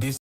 This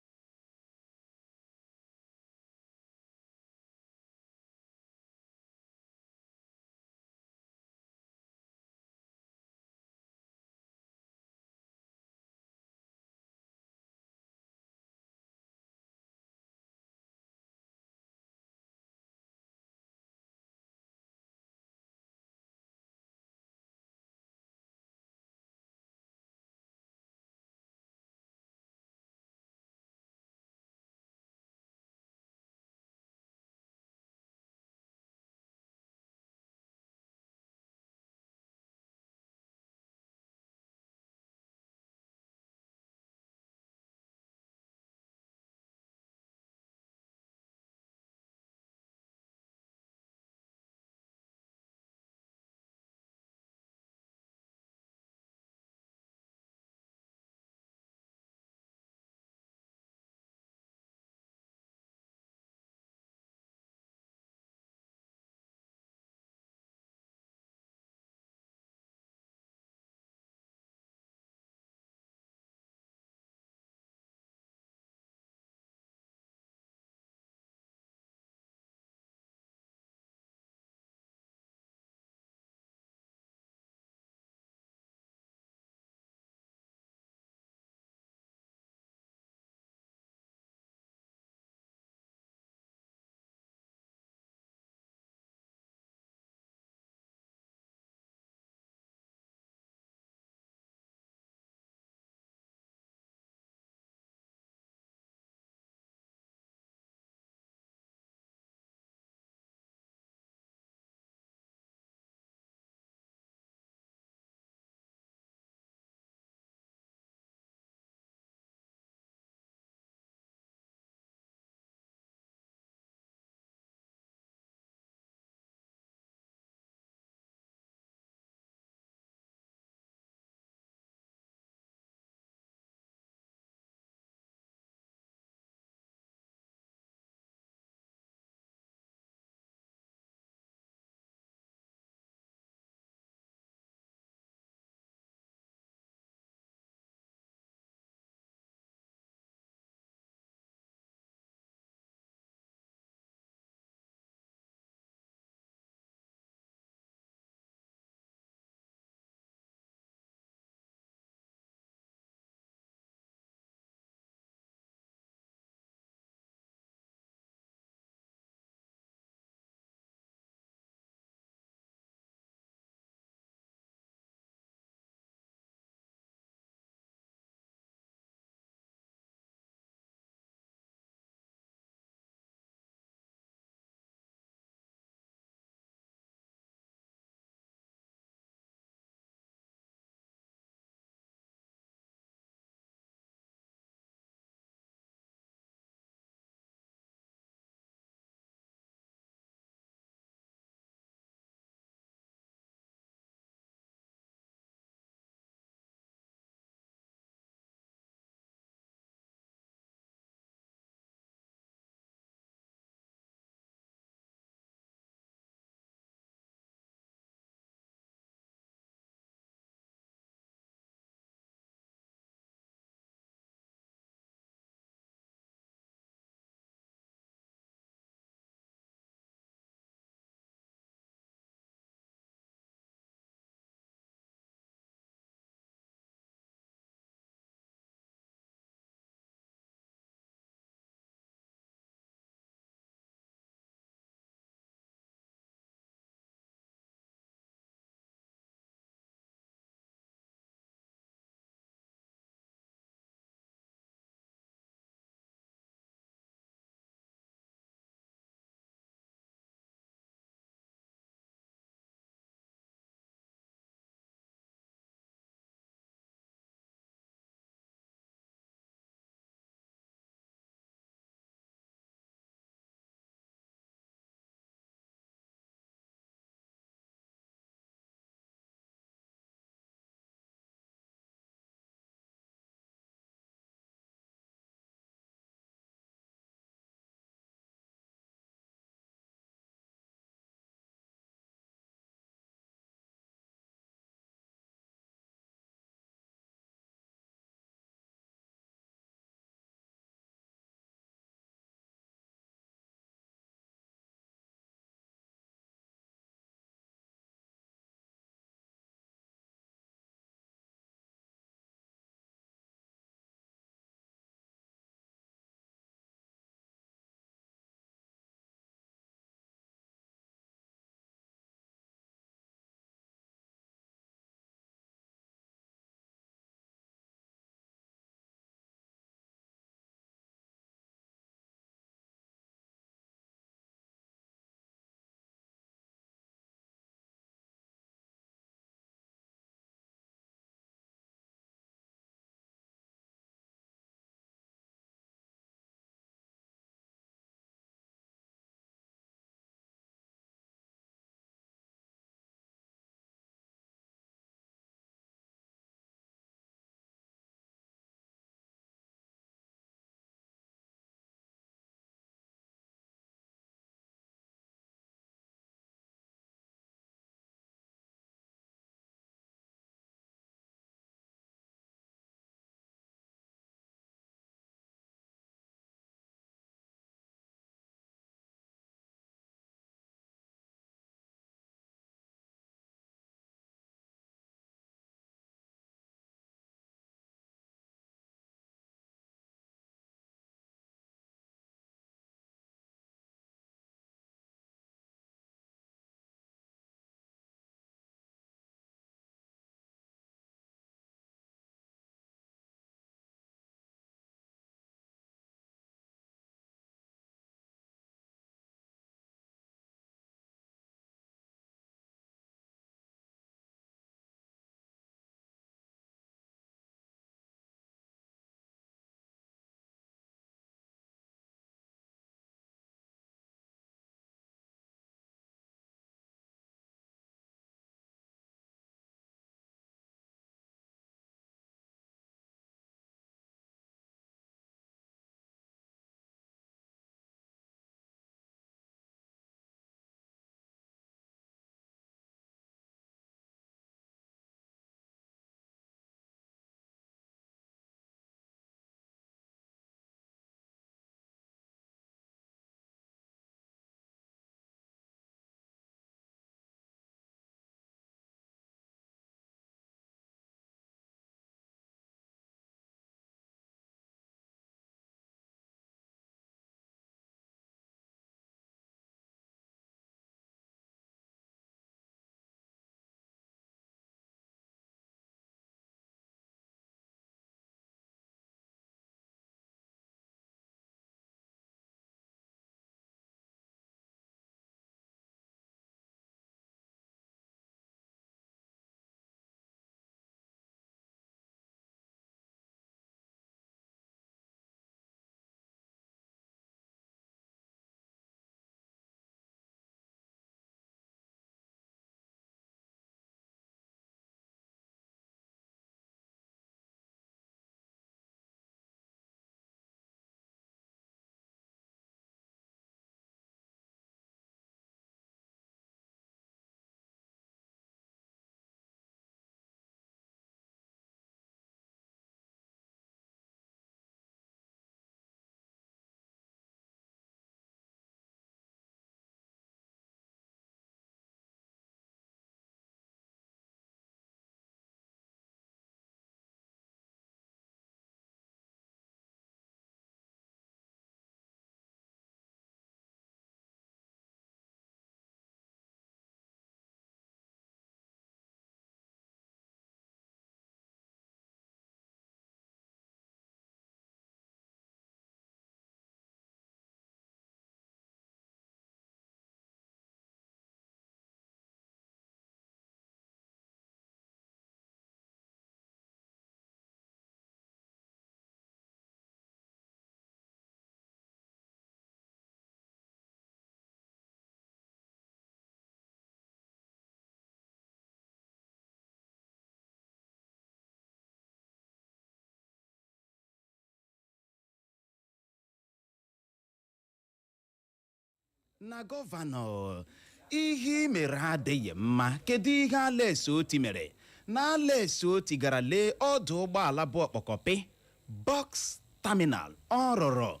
na gọvanọ ihe mere adịghị mma. Kedu ihe Alex Otti mere? Na Alex Otti gara lee ọdụ ụgbọala bụ ọkpọkọpị Box Terminal ọ rụrụ,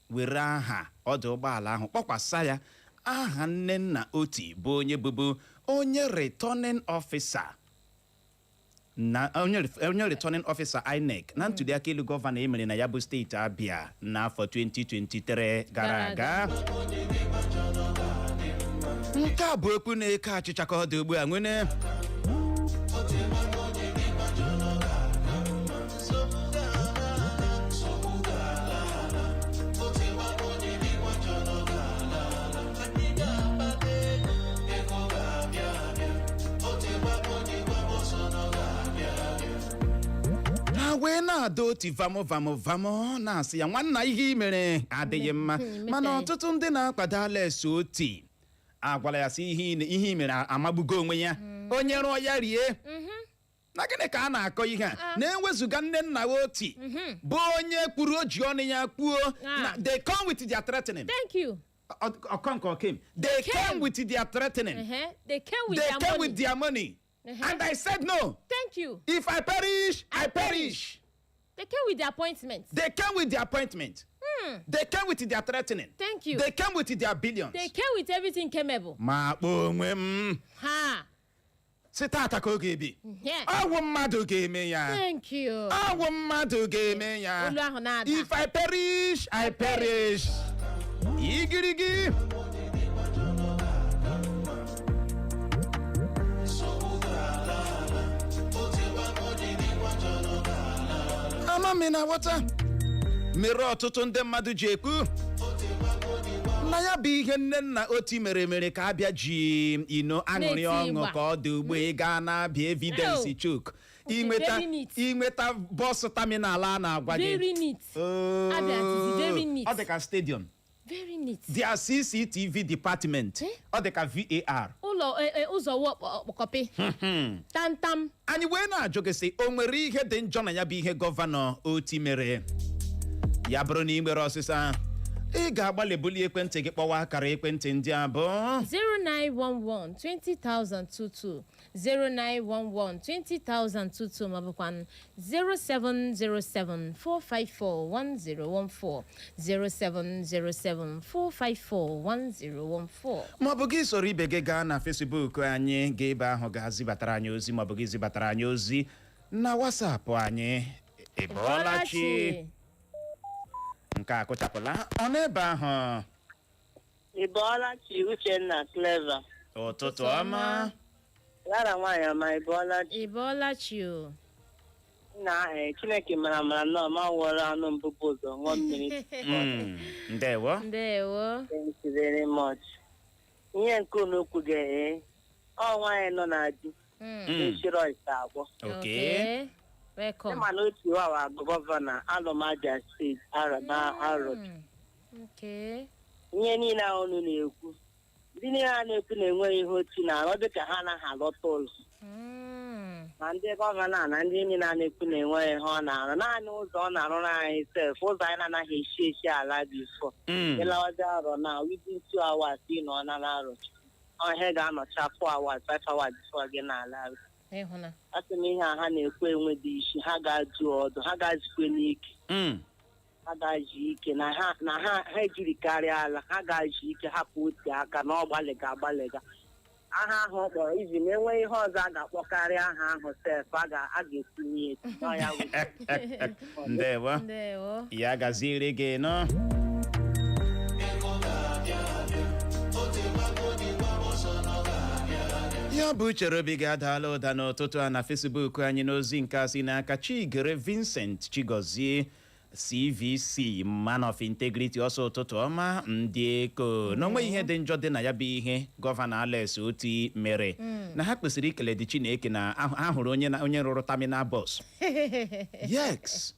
were aha ọdụ ụgbọala ahụ kpọkwasa ya aha Nnenna Otti bụ onye bụbu onye returning officer na onye returning officer INEC na ntụliaka elu gọvanọ emere na ya bụ steeti Abia n'afọ 2023 gara aga. Nke a bụ okwu na-eke achịcha ka ọ dị ugbu a nwene wee na-ada Otti vamo na-asị ya nwanna ihe mere adịghị mma, mana ọtụtụ ndị na-akwado Alex Otti agwala ya sị ihe mere amagbugo onwe ya, onye rụọ ya rie. Na gịnị ka a na-akọ ihe a na-enwezuga Nnenna Otti bụ onye kwuru oji ọnụ ya kwuo na they come with their threatening. Thank you. They came with their threatening. They came with their money. And I said no. Thank you. If I perish, I perish. They came with the appointment. They came with the appointment. They came with their threatening. Thank you. They came with their billions. They came with everything capable. Ma onwe Ha. Sitata ka oge bi. Awu mmadụ ga-eme ya. Thank you. Awu mmadụ ga-eme ya. Olu ahụ na-ada. If I perish, I perish. Igirigi. Amami na wata mere ọtụtụ ndị mmadụ ji ekwu na ya bụ ihe Nnenna Otti mere ka Abia ji aṅụrị ọṅụ ka ọ dị ugbo ịga na Abia evidence chuk inweta bọs terminal a na-agwa gị. Very neat. Abia is very neat. Ọ dị ka stadium. Very neat. Their CCTV department. Ọ dị ka VAR. Ụzọ ọkpọkọpị. Tam. Anyị wee na-ajụ gị sị o nwere ihe dị njọ na ya bụ ihe gọvanọ Otti mere? Ya bụrụ na ị nwere ọsịsa, ị ga-agbalị bulie ekwentị gị kpọwa akara ekwentị ndị a bụ 0911 20022 0911 20022 ma bụkwa 0707 454 1014 0707 454 1014. maọbụ gị soro ibe gị gaa na Facebook anyị ga ebe ahụ ga-zibatara anyị ozi, maọbụ gị zibatara anyị ozi na WhatsApp anyị. Ịbọọlachi. Nke a kụchapụla ọ n'ebe ahụ. Ịbọọlachi Uchenna Clever. Ụtụtụ ọma. Lara nwaanyị ọma Ịbọọlachi. Ịbọọlachi o. Na Chineke mara nọ ma wụrụ anụ mbụbụ ụzọ ṅụọ mmiri. Ndewo. Thank you very much. Ihe nke unu okwu ga-eghe ọ nwaanyị nọ na di eshiro ise agwọ. Okay. Welcome. Ịma na otu awa gọvanọ Abia steeti Arọch. Okay. Ihe niile unu na-ekwu ndị niile a na-ekwu na-enweghị ihe Otti na-arụ dịka ha anaghị alọta ụlọ. Ma ndị gọvanọ na ndị niile a na-ekwu na-enweghị ihe ọ na-arụ, naanị ụzọ ọ na-arụrụ anyị sef, ụzọ anyị na-anaghị eshi ala bifo ịlawazi arọ na within 2 hours ị nọ na Arọch. Ihe ga-anọcha 4 hours 5 hours before gị n'ala. Asị m ihe a ha na-ekwu enweghị isi, ha ga-ajụ ọdụ, ha ga-azikwe n'ike. Ha ga-aji ike na ha ejiri karịa ala, ha ga-aji ike hapụ Otti aka na ọ gbalịga. Aha ahụ ọ kpọrọ izi ma enweghị ihe ọzọ a ga-akpọkarị aha ahụ sef a ga-etinye Ndewo. Ya gaziere gị nọ. Ya bụ chere obi ga-adala ụda n'ụtụtụ a na Facebook anyị n'ozi nke a si n'aka Chigere Vincent Chigozie CVC Man of Integrity. Ọsọ ụtụtụ ọma ndị eko n'onwe ihe dị njọ dị na ya bụ ihe gọvanọ Alex Otti mere na ha kwesịrị ikele dị Chineke na ha hụrụ onye rụrụ terminal bus. Yes.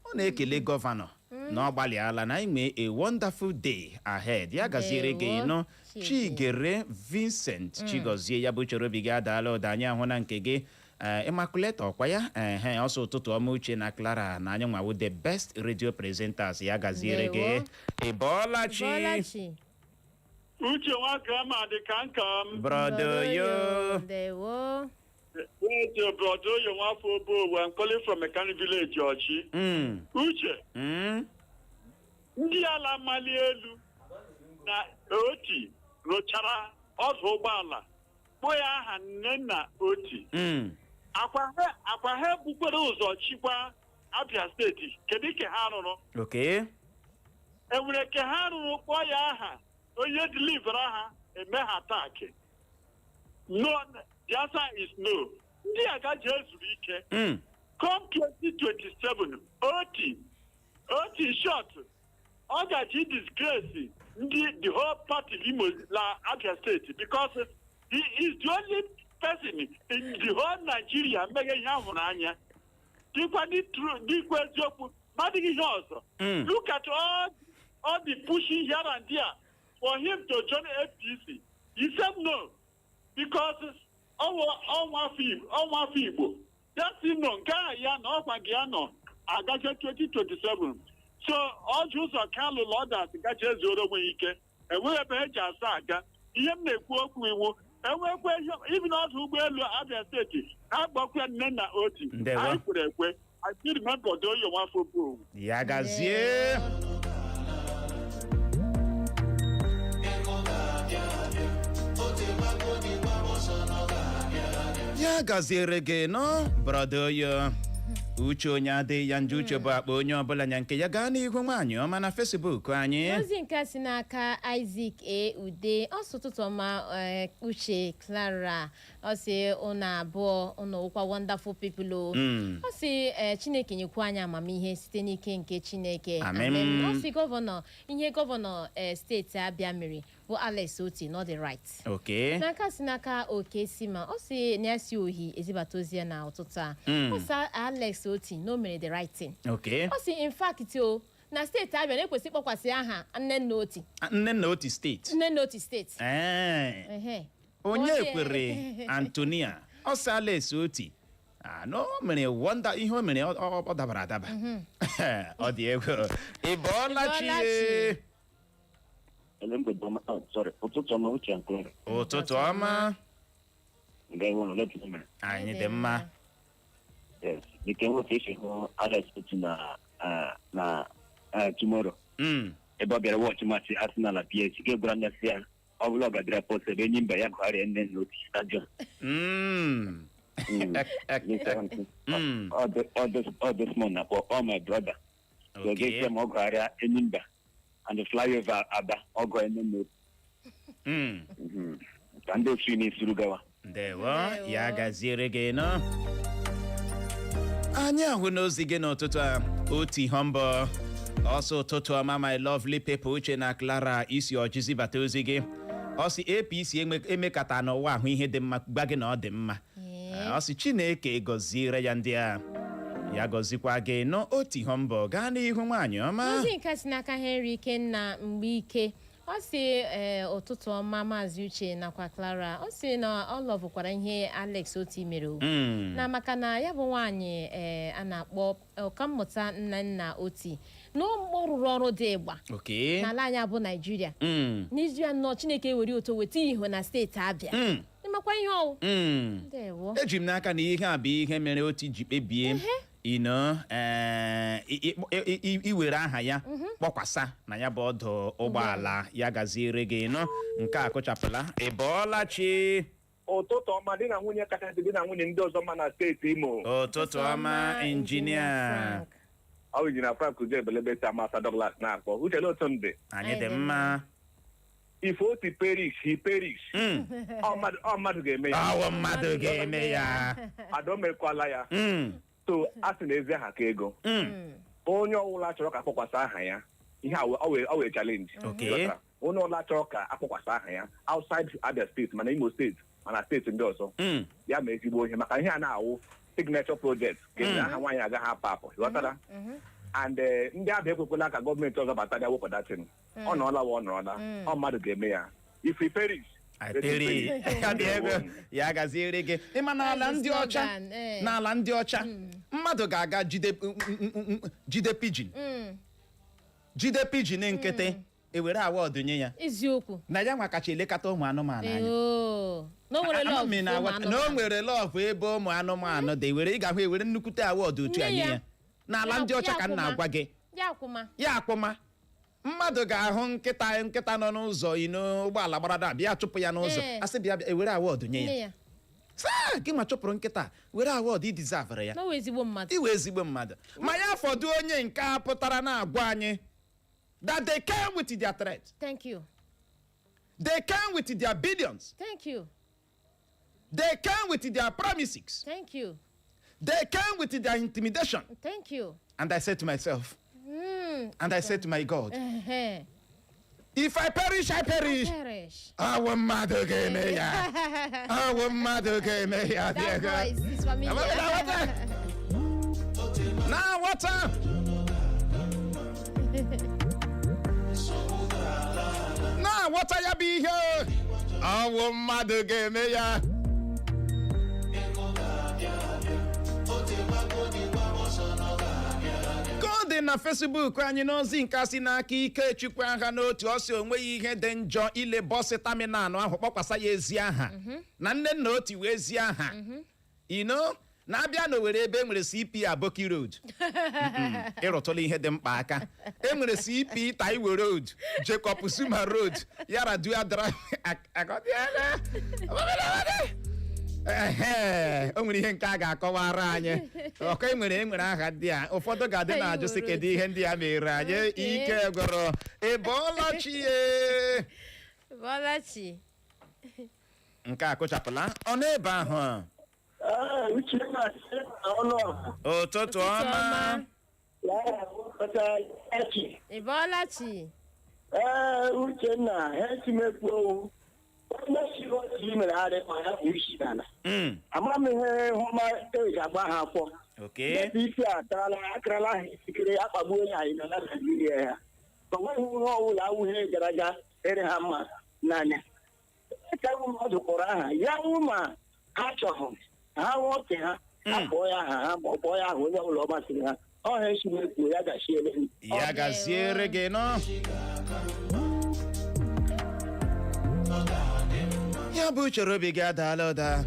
Ọ na-ekele gọvanọ na ọ gbalịala na ime a wonderful day ahead. Ya gaziere gị nọ Chigere Vincent Chigozie. Ya bụ chere obi gị adala ụda anyị ahụ na nke gị Immaculate ọkwa ya ọsọ ụtụtụ ọma Uche na Clara na anyị nwawo the best radio presenters ya gaziere gị ịbọọlachi Uche Nwakama dị ka nkam. Brodoyo. Ndewo. Wait, Brodoyo Nwafọ Obowo. I'm calling from Mechanic Village, Ochi. Uche. Ndị ala mali elu na Oti rụchara ọdụ ụgbọala. Kpọọ ya aha Nnenna Otti. Akwa ha bukwere ụzọ chikwa Abia steeti. Kedu ka ha rụrụ? Okay. Enwere ka ha rụrụ kpọọ ya aha onye deliver ha eme ha attack. No, the answer is no. Ndị agaghị ezuru ike. Come 2027, Otti short. Ọ gaji disgrace the whole party Imo la Abia State because he is the only person in the whole Nigeria mege ihe ahụrụ anya. Dịkwa eziokwu, madịghị ihe ọzọ. Look at all the pushing here and there for him to join APC. He said no because ọnwa afọ Igbo. That's no nke ahụ ya na ọkwa gị ya nọ agaje 2027. So all Jews are kind of Lord that gaje zoro onwe ike. Enweghị ebe eji asa aga. Ihe m na-ekwu okwu iwu. Enwekwe even ọdụ ụgbọelu Abia steeti agbakwa Nnenna Otti. Anyị kwere ekwe. I still remember Brodoyo Nwafọ Obowo. Ya gazie. Ya gaziere gị nọ Brodoyo. Uche onye adịghị ya nje Uche bụ akpa onye ọbụla nya nke ya gaa n'ihu nwaanyị ọma na Facebook anyị. Ozi nke si n'aka Isaac Ude ọsụ ụtụtụ ọma Uche Clara ọ sị ụnụ abụọ ụnụ ụkwa wonderful people o. Ọ sị Chineke nyekwa anyị amamihe site n'ike nke Chineke. Amen. Ọ sị gọvanọ steeti Abia mere bụ Alex Otti not the right. Okay. N'aka si n'aka oke sima ọ sị na-esi ohi ezibata ozi ya na ụtụtụ a. Ọ sị Alex Otti no mere the right thing. Okay. Ọ sị in fact o na steeti Abia na-ekwesị ịkpọkwasị aha Nnenna Otti. Nnenna Otti steeti. Nnenna Otti steeti. Onye kwere Antonia ọ sị Alex Otti no mere wonder ihe o mere ọ dabara adaba. Ọ dị egwu. Ịbọọlachi. Ụtụtụ ọma Uche nke ụtụtụ ọma. Anyị dị mma. Yes, dịka nwoke isi hụ Alex Otti na tomorrow. Ebe ọ bịara wọchị maachị Arsenal na PSG ga-egwara nnasị ya ọ bụla ọ gadara post ebe enyi mba ya gụgharịa Nnenna Otti stadium. All this morning all my brother. So give them ọ gụgharịa enyi mba and the flyover Abia ọ gụọ Nnenna Otti. Ka ndị otu n'isuru gawa. Ndewo ya gaziere gị nọ. Anyị ahụ n'ozi gị n'ụtụtụ a Otti Humble ọsọ ụtụtụ ọma my lovely people Uche na Clara isi ọjịzi bata ozi gị ọ sị APC emekata n'ụwa ahụ ihe dị mma gba gị na ọ dị mma ọ sị Chineke gọziere ya ndị a ya gọzikwa gị nọ Otti Humble gaa n'ihu nwaanyị ọma. Ozi nke si n'aka Henry Ikenna Mgbike ọ sị ụtụtụ ọma Maazị Uche nakwa Clara ọ sị na ọ lọvụkwara ihe Alex Otti mere na maka na ya bụ nwaanyị a na-akpọ ọkammụta Nnenna Otti na ọ rụrụ ọrụ dị ịgba n'ala anyị bụ Naịjirịa n'izu ya nnọọ Chineke were ụtọ weta ihe na steeti Abia ịmakwa ihe ọwụ. Eji m n'aka na ihe a bụ ihe mere Otti ji kpebie iwere aha ya kpọkwasa na ya bụ ọdụ ụgbọala ya gaziere gị nọ nke a kụchapụla. Ịbọọlachi. Ụtụtụ ọma dị na nwunye kachasị dị na nwunye ndị ọzọ ma na steeti Imo. Ụtụtụ ọma injinia. Ọ bụ injinia Frank Uzo Ebelebe si Amasa Douglas na-akpọ. Uche na otu ndị. Anyị dị mma. If Otti perish, he perish. Ọ mmadụ ga-eme ya. Ọ mmadụ ga-eme ya. Adomekwala ya. So a sị na ezi aha ka ego. Onye ọbụla chọrọ ka akpọkwasa aha ya ihe ọ wee challenge. Onye ọbụla chọrọ ka akpọkwasa aha ya outside Abia steeti mana Imo steeti mana steeti ndị ọzọ ya ma ezigbo ihe maka ihe a na-awụ signature project ga-enye aha nwaanyị agaghị apụ apụ ghọtara and ndị Abia ekwekwela ka gọọmenti ọzọ bata bịa wepụtatin ọ nọọla ọ mmadụ ga-eme ya if he perish Ateri ya gaziere gị ịma n'ala ndị ọcha n'ala ndị ọcha mmadụ ga-aga jide pidgin nkịtị ewere awọdụ nye ya eziokwu na ya nwa kacha elekọta ụmụ anụmanụ anya na o nwere lọvụ ebe ụmụ anụmanụ dị ị ga-ahụ ewere nnukwute awọdụ otu a nye ya n'ala ndị ọcha ka m na-agwa gị ya akwụma mmadụ ga-ahụ nkịta nọ n'ụzọ ụgbọala gbarada bịa chụpụ ya n'ụzọ asị bịa ewere awọdụ nye ya saa gị ma chụpụrụ nkịta were awọdụ idizavere ya iwe ezigbo mmadụ ma ya fọdụ onye nke a pụtara na-agwa anyị that they came with their threat. Thank you. They came with their billions. Thank you. They came with their promises. Thank you. They came with their intimidation. Thank you. And I said to myself, and I said to my God, if I perish, I perish. I will mad again. I will mad again. That voice is familiar. Now what's up? Na wọta ya bụ ihe ọwụ mmadụ ga-eme ya ka ọ dị na Facebook anyị n'ozi nke si n'aka Ikechukwu agha n'otu ọ si onweghị ihe dị njọ ile bọsị taminalụ ahụ kpọkwasa ya ezi aha na Nnenna Otti wee ezi aha na-abịa n'Owere ebe enwere CP Aboki Road ịrụtụla ihe dị mkpa aka enwere CP Taiwo Road Jacob Zuma Road Yaradua Drive o nwere ihe nke a ga-akọwara anyị ọkọ enwere aha ndị a ụfọdụ ga-adị na-ajụ sị kedu ihe ndị a mere anyị ike gwọrọ ịbọọlachi nke a kụchapụla ọ n'ebe ahụ ụtụtụ ọma ịbọọlachi Uchenna etimekwu onye si otu mere adị ma ya bụ isi n'ala ama m ihe hụma eji agba ha afọ ebe isi atala akarala ha isikere akpagbuo onye anyị na Naijiria ya ọ nweghị ihe ọbụla awụghị gara aga ere ha mma n'anya ka mmadụ kpọrọ aha ya wụ ma ha chọrọ ha nwoke ha akpọọ ya aha ha ma ọ kpọọ ya aha onye ọbụla ọ masịrị ha ọha esimekwu ya gaziere gị nọ ya bụ uchere obi gị adaala ụda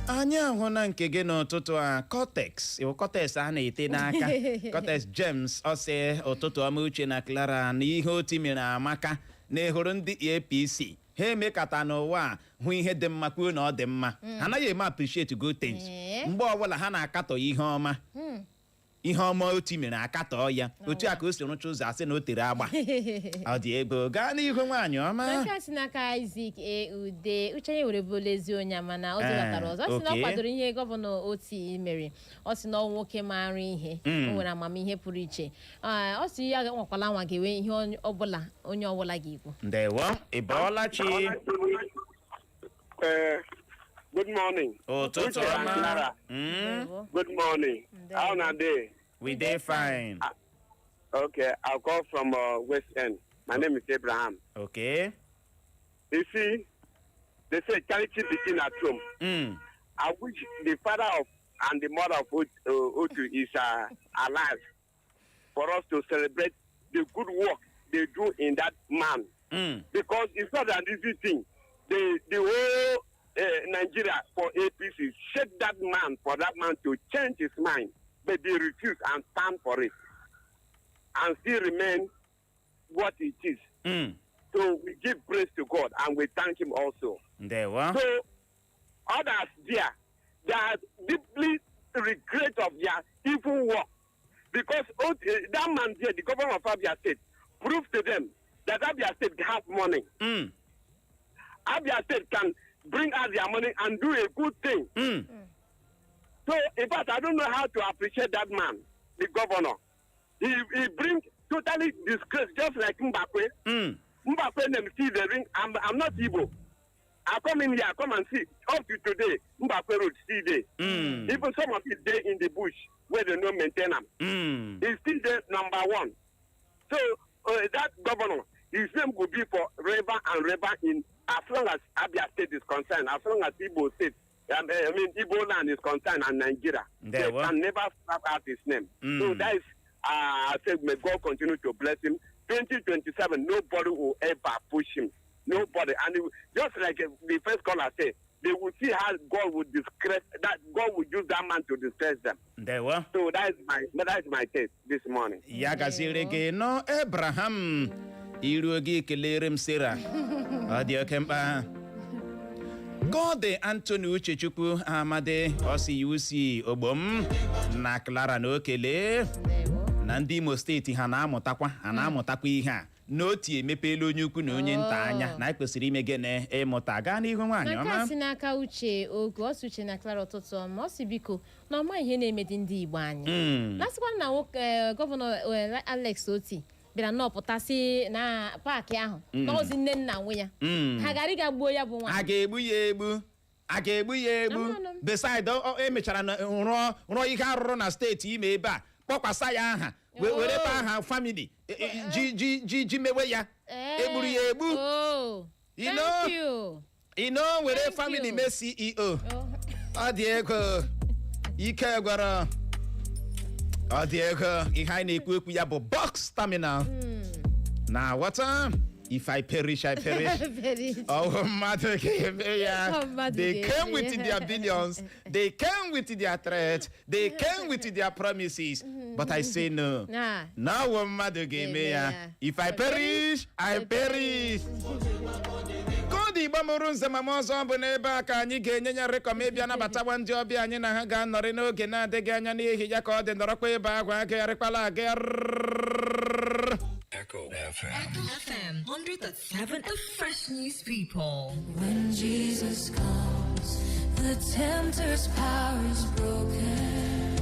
anyị ahụ na nke gị n'ụtụtụ a Cortex a na-ete n'aka Cortex James ọsị ụtụtụ ọma Uche na Clara na ihe Otti mere amaka na ehuru ndị APC ha emekata n'ụwa hụ ihe dị mma kwuo na ọ dị mma ha anaghị eme appreciate good things mgbe ọbụla ha na-akatọ ihe ọma Otti mere akatọ ya otu a ka o si rụcha ụzọ asị na o tere agba ọ dị ebe gaa n'ihu nwaanyị ọma nke si n'aka Isaac Ude Uche were bụla ezi onye mana ọ dịbatara ọzọ ọ sị na ọ kwadoro ihe gọvanọ Otti mere ọ sị na ọ nwoke maara ihe o nwere amamihe pụrụ iche ọ sị ya nwakwala nwa ga-enwe ihe onye ọbụla ga-ekwu ndewo ịbọọlachi good morning. Ụtụtụ ọma. Good morning. How are they? We dey fine. Okay, I'll call from West End. My name is Abraham. Okay. You see, they say charity begin at home. I wish the father and the mother of Otti is alive for us to celebrate the good work they do in that man. Because it's not an easy thing. The whole Nigeria for APC shake that man for that man to change his mind, but they refuse and stand for it and still remain what it is. So we give praise to God and we thank him also. So others there, they are deeply regret of their evil work because that man there, the governor of Abia State, proved to them that Abia State has money. Abia State can bring out their money and do a good thing. So, in fact, I don't know how to appreciate that man, the governor. He brings totally disgrace, just like Mbakwe. Mbakwe them see the ring. I'm not Igbo. I come in here, I come and see. Up to today, Mbakwe Road still there. Even some of it there in the bush where they don't maintain them. He's still there, number one. So, that governor, his name will be for river and river in as long as Abia State is concerned, as long as Igbo State, Igbo land is concerned and Nigeria. They can never scrap out his name. So that is, I said, may God continue to bless him. 2027, nobody will ever push him. Nobody. And just like the first caller said, they will see how God would disgrace, that God would use that man to disgrace them. So that is my take this morning. Yagazirege no Abraham. Irugi kelerem Sarah. Adio Kempa. God Anthony Uchechukwu Amade Osi Usi Obom na Clara no kele. Na ndị Imo steeti ha na-amụtakwa ihe a n'otu emepela onye ukwu na onye nta anya na kwesịrị ime gịnị ịmụta gaa n'ihu nwaanyị ọma. Maka si n'aka Uche oge ọ Uche na Clara ụtụtụ ọma ọ si biko na ọma ihe na-emedi ndị Igbo anyị. Lasịkwa na gọvanọ Alex Otti bịara n'ọpụtasị na paakị ahụ n'ozi Nnenna nwe ya. Ha gara ịga gbuo ya bụ nwa. A ga-egbu ya egbu. Beside emechara rụọ ihe arụrụ na steeti ime ebe a. Kpọkwasa ya aha were pa aha family ji mewe ya egburu ya egbu were family me CEO ọ dị ego ike gwara ọ dị ego ihe anyị na-ekwu ya bụ box terminal na water. If I perish, I perish. Oh, mother, they came with their billions. They came with their threats. They came with their promises. But I say no. Now, mother gave me. If I perish, I perish. Kodi Bamurun Zamamozo Boneba Kani Genya Recomebia Nabatawan Jobi and Yanaga Norino Gena de Ganyani Hiyako, the Norque Bagua, Gerpala, Echo FM 100.7, the fresh news people. When Jesus comes, the tempter's power is broken.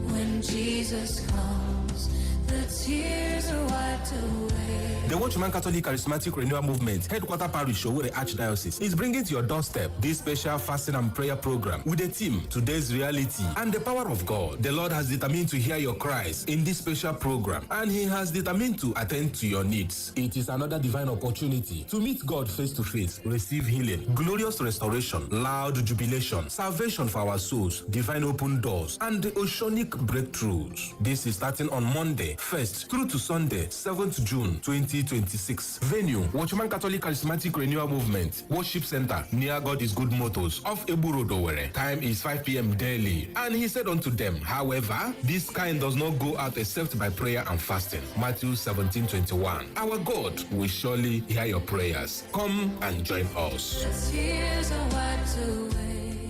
When Jesus comes, the tears are wiped away. The Watchman Catholic Charismatic Renewal Movement, Headquarter Parish, Owerri Archdiocese, is bringing to your doorstep this special fasting and prayer program with the theme, Today's Reality and the Power of God. The Lord has determined to hear your cries in this special program, and He has determined to attend to your needs. It is another divine opportunity to meet God face to face, receive healing, glorious restoration, loud jubilation, salvation for our souls, divine open doors, and the oceanic breakthroughs. This is starting on Monday, 1st through to Sunday, 7th June 2026. Venue, Watchman Catholic Charismatic Renewal Movement, Worship Center, near God is Good Motors, off Ebu Road, Owerri. Time is 5 p.m. daily. And He said unto them, however, this kind does not go out except by prayer and fasting. Matthew 17:21. Our God will surely hear your prayers. Come and join us. The tears are wiped away.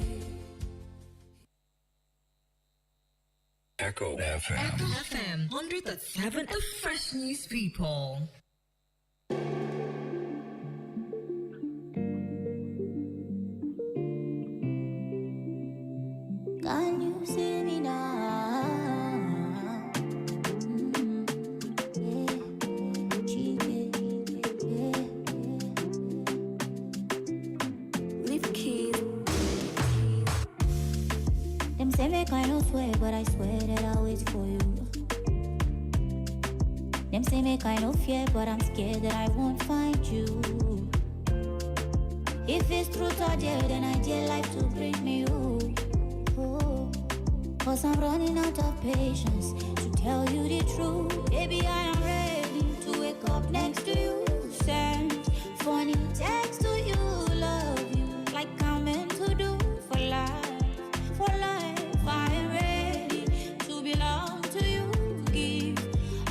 Echo FM 100.7, the fresh news people. Can you see me now? With keys. Them say make I no swear, but I swear that I'll wait for you. Them say make I no fear, but I'm scared that I won't find you. If it's truth or dare, then I dare life to bring me you. Cause I'm running out of patience to tell you the truth. Baby, I am ready to wake up next to you. Send funny text to you, love you like I'm meant to do for life. For life, I am ready to belong to you. Give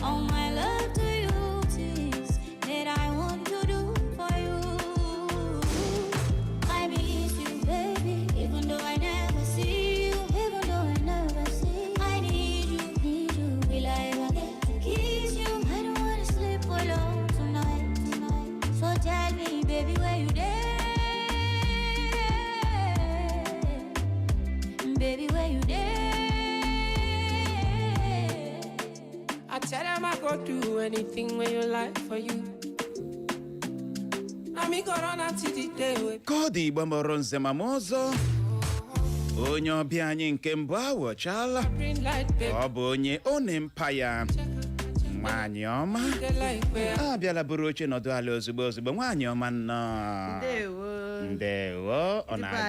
all my love to you. Things that I want to do for you. I miss you, baby, even though I never see you. Even though I never see you. I need you. Will I ever get to kiss you? I don't wanna sleep alone tonight. So tell me, baby, where you there? Baby, where you there? I tell them I go do anything when you like for you. I'm gonna run until the day we Kodi Bamurun Zamamozo. Onye ọbịa anyị nke mbụ awọchala. green light, baby. Ọ bụ onye Empire. nwaanyị ọma abịala bụrụ oche nọdụ ala ozugbo nwaanyị ọma nnọọ ndewo ọ na-aga